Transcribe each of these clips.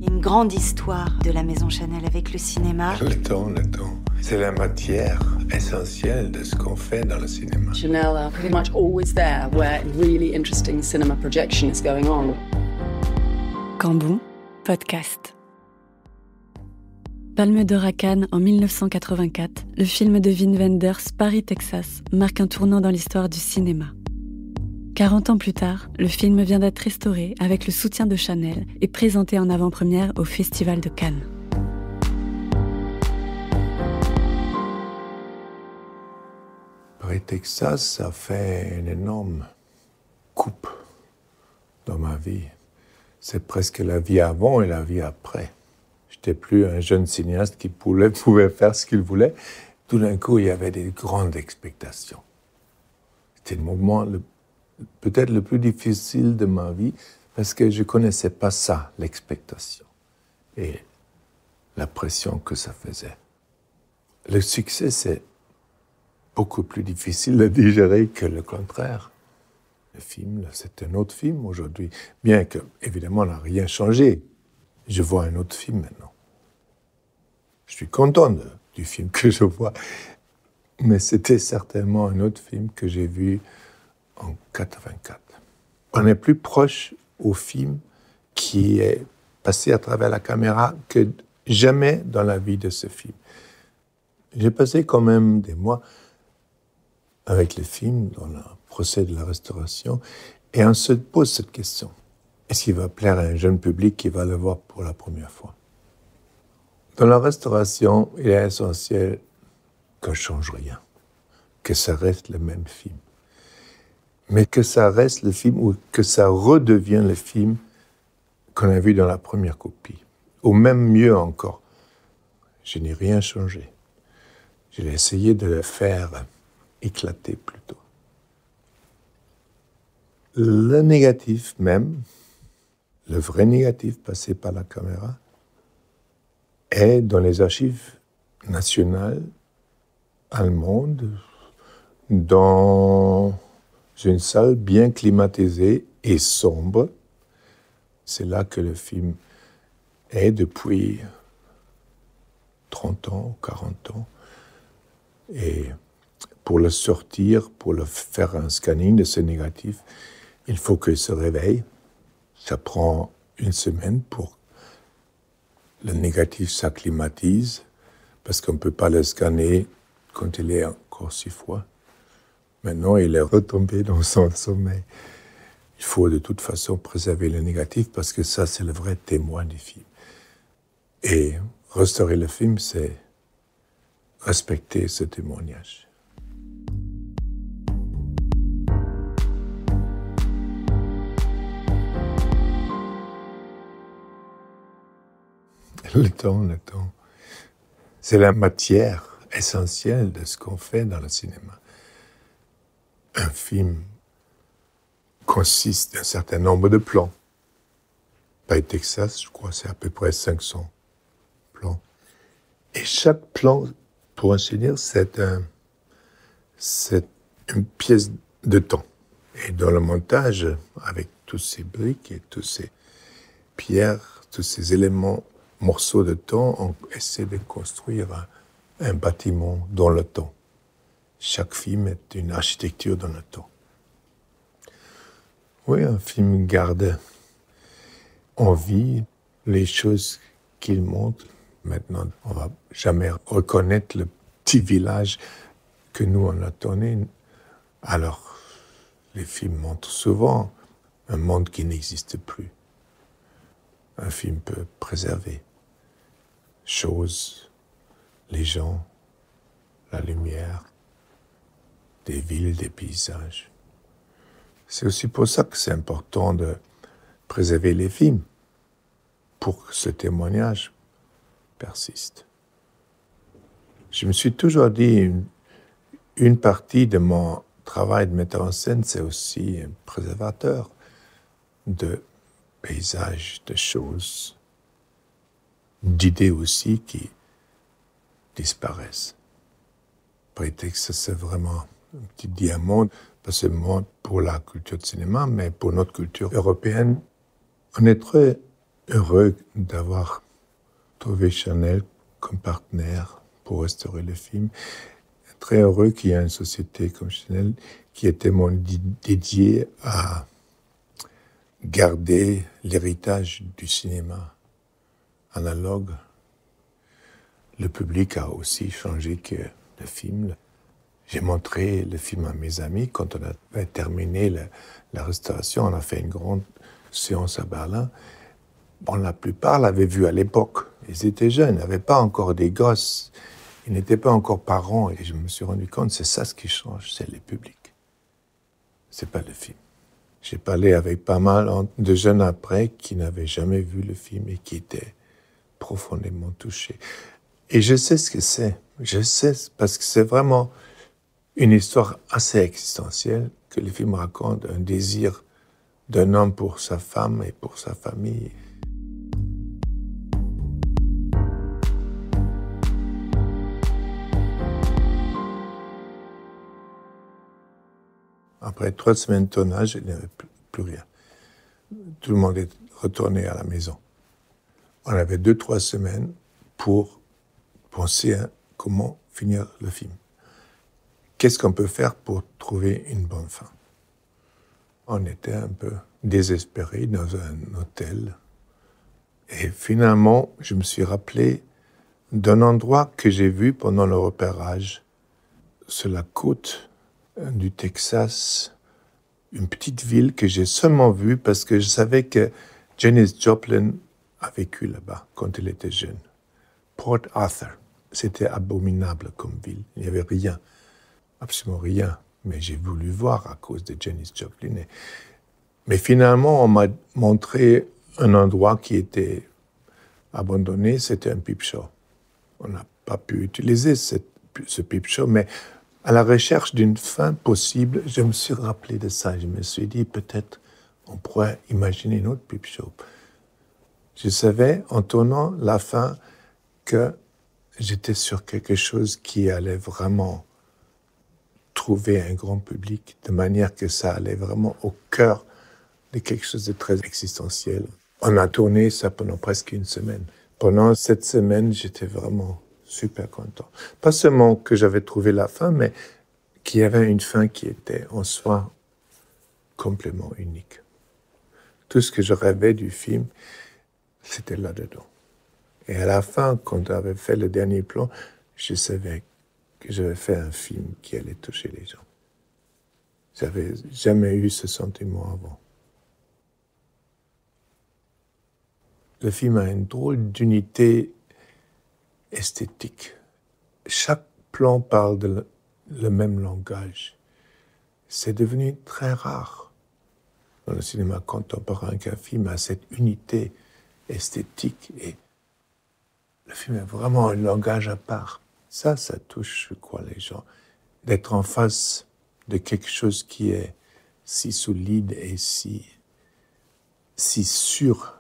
Une grande histoire de la Maison Chanel avec le cinéma. Le temps. C'est la matière essentielle de ce qu'on fait dans le cinéma. Chanel are pretty much always there where really interesting cinema projection is going on. Cambon, podcast. Palme d'Or à Cannes en 1984, le film de Wim Wenders, Paris, Texas, marque un tournant dans l'histoire du cinéma. 40 ans plus tard, le film vient d'être restauré avec le soutien de Chanel et présenté en avant-première au Festival de Cannes. Paris, Texas, ça fait une énorme coupe dans ma vie. C'est presque la vie avant et la vie après. J'étais plus un jeune cinéaste qui pouvait faire ce qu'il voulait. Tout d'un coup, il y avait des grandes expectations. C'était le moment peut-être le plus difficile de ma vie parce que je ne connaissais pas ça, l'expectation, et la pression que ça faisait. Le succès, c'est beaucoup plus difficile à digérer que le contraire. Le film, c'est un autre film aujourd'hui, bien que, évidemment, on n'a rien changé. Je vois un autre film maintenant. Je suis content du film que je vois, mais c'était certainement un autre film que j'ai vu en 84. On est plus proche au film qui est passé à travers la caméra que jamais dans la vie de ce film. J'ai passé quand même des mois avec le film dans le procès de la restauration et on se pose cette question. Est-ce qu'il va plaire à un jeune public qui va le voir pour la première fois? Dans la restauration, il est essentiel qu'on ne change rien, que ça reste le même film. Mais que ça reste le film ou que ça redevienne le film qu'on a vu dans la première copie. Ou même mieux encore, je n'ai rien changé. J'ai essayé de le faire éclater plutôt. Le négatif même, le vrai négatif passé par la caméra, est dans les archives nationales allemandes, dans une salle bien climatisée et sombre. C'est là que le film est depuis 30 ans, 40 ans. Et pour le sortir, pour le faire un scanning de ce négatif, il faut qu'il se réveille. Ça prend une semaine pour que le négatif s'acclimatise, parce qu'on ne peut pas le scanner quand il est encore si froid. Maintenant, il est retombé dans son sommeil. Il faut de toute façon préserver le négatif parce que ça, c'est le vrai témoin du film. Et restaurer le film, c'est respecter ce témoignage. Le temps. C'est la matière essentielle de ce qu'on fait dans le cinéma. Un film consiste d'un certain nombre de plans. Paris, Texas, je crois, c'est à peu près 500 plans. Et chaque plan, pour ainsi dire, c'est une pièce de temps. Et dans le montage, avec tous ces briques et toutes ces pierres, tous ces éléments, morceaux de temps, on essaie de construire un bâtiment dans le temps. Chaque film est une architecture dans le temps. Oui, un film garde en vie les choses qu'il montre. Maintenant, on ne va jamais reconnaître le petit village que nous, on a tourné. Alors, les films montrent souvent un monde qui n'existe plus. Un film peut préserver choses, les gens, la lumière, des villes, des paysages. C'est aussi pour ça que c'est important de préserver les films, pour que ce témoignage persiste. Je me suis toujours dit, une partie de mon travail de metteur en scène, c'est aussi un préservateur de paysages, de choses, d'idées aussi qui disparaissent. Prétexte, c'est vraiment un petit diamant, pas seulement pour la culture de cinéma, mais pour notre culture européenne. On est très heureux d'avoir trouvé Chanel comme partenaire pour restaurer le film. Très heureux qu'il y ait une société comme Chanel qui est tellement dédiée à garder l'héritage du cinéma analogue. Le public a aussi changé que le film. J'ai montré le film à mes amis. Quand on a terminé la restauration, on a fait une grande séance à Berlin. Bon, la plupart l'avaient vu à l'époque. Ils étaient jeunes, ils n'avaient pas encore des gosses. Ils n'étaient pas encore parents. Et je me suis rendu compte, c'est ça ce qui change, c'est le public. C'est pas le film. J'ai parlé avec pas mal de jeunes après qui n'avaient jamais vu le film et qui étaient profondément touchés. Et je sais ce que c'est. Je sais, parce que c'est vraiment une histoire assez existentielle que le film raconte, un désir d'un homme pour sa femme et pour sa famille. Après 3 semaines de tournage, il n'y avait plus rien. Tout le monde est retourné à la maison. On avait 2-3 semaines pour penser à comment finir le film. Qu'est-ce qu'on peut faire pour trouver une bonne fin? On était un peu désespérés dans un hôtel. Et finalement, je me suis rappelé d'un endroit que j'ai vu pendant le repérage sur la côte du Texas, une petite ville que j'ai seulement vue parce que je savais que Janis Joplin a vécu là-bas quand elle était jeune. Port Arthur, c'était abominable comme ville. Il n'y avait rien, absolument rien. Mais j'ai voulu voir à cause de Janis Joplin. Mais finalement, on m'a montré un endroit qui était abandonné, c'était un peep show. On n'a pas pu utiliser ce peep show, mais à la recherche d'une fin possible, je me suis rappelé de ça. Je me suis dit, peut-être on pourrait imaginer une autre peep show. Je savais, en tournant la fin, que j'étais sur quelque chose qui allait vraiment trouver un grand public, de manière que ça allait vraiment au cœur de quelque chose de très existentiel. On a tourné ça pendant presque une semaine. Pendant cette semaine, j'étais vraiment super content. Pas seulement que j'avais trouvé la fin, mais qu'il y avait une fin qui était en soi complètement unique. Tout ce que je rêvais du film, c'était là-dedans. Et à la fin, quand j'avais fait le dernier plan, je savais que j'avais fait un film qui allait toucher les gens. J'avais jamais eu ce sentiment avant. Le film a une drôle d'unité esthétique. Chaque plan parle le même langage. C'est devenu très rare dans le cinéma contemporain qu'un film a cette unité esthétique et le film est vraiment un langage à part. Ça touche, je crois, les gens. D'être en face de quelque chose qui est si solide et si sûr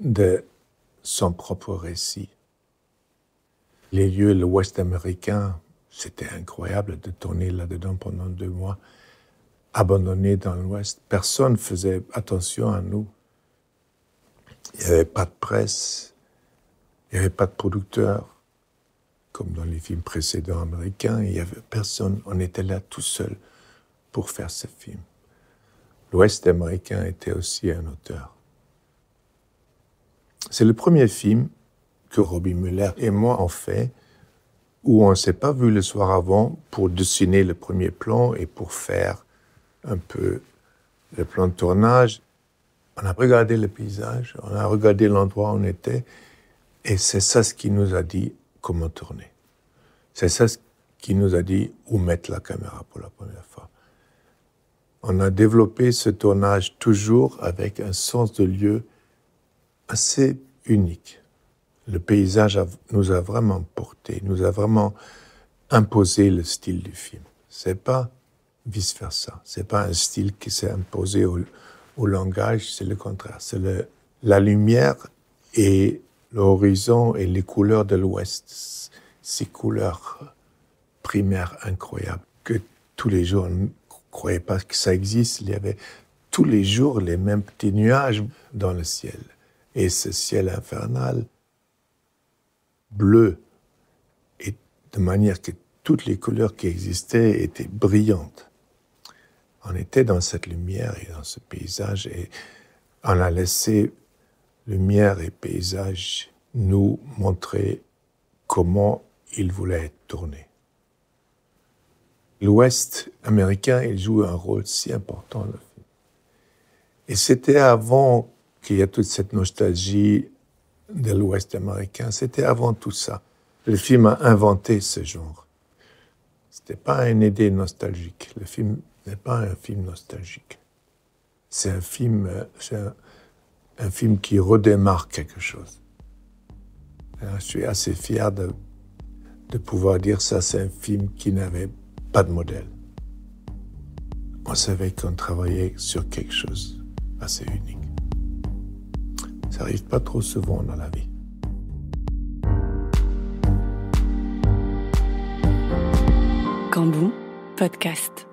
de son propre récit. Les lieux, l'Ouest américain, c'était incroyable de tourner là-dedans pendant 2 mois, abandonnés dans l'Ouest. Personne ne faisait attention à nous. Il n'y avait pas de presse, il n'y avait pas de producteur, comme dans les films précédents américains. Il n'y avait personne, on était là tout seul pour faire ce film. L'Ouest américain était aussi un auteur. C'est le premier film que Robbie Muller et moi on fait, où on ne s'est pas vu le soir avant pour dessiner le premier plan et pour faire un peu le plan de tournage. On a regardé le paysage, on a regardé l'endroit où on était, et c'est ça ce qui nous a dit comment tourner. C'est ça ce qui nous a dit où mettre la caméra pour la première fois. On a développé ce tournage toujours avec un sens de lieu assez unique. Le paysage nous a vraiment porté, nous a vraiment imposé le style du film. C'est pas vice-versa. C'est pas un style qui s'est imposé au langage, c'est le contraire. C'est la lumière et l'horizon et les couleurs de l'Ouest. Ces couleurs primaires incroyables que tous les jours, on ne croyait pas que ça existe. Il y avait tous les jours les mêmes petits nuages dans le ciel. Et ce ciel infernal, bleu, et de manière que toutes les couleurs qui existaient étaient brillantes. On était dans cette lumière et dans ce paysage, et on a laissé lumière et paysage nous montrer comment il voulait être tourné. L'Ouest américain, il joue un rôle si important dans le film. Et c'était avant qu'il y ait toute cette nostalgie de l'Ouest américain. C'était avant tout ça. Le film a inventé ce genre. C'était pas une idée nostalgique. Le film n'est pas un film nostalgique. C'est un film qui redémarre quelque chose. Alors, je suis assez fier de pouvoir dire ça. C'est un film qui n'avait pas de modèle. On savait qu'on travaillait sur quelque chose assez unique. Ça n'arrive pas trop souvent dans la vie. Cambon, podcast.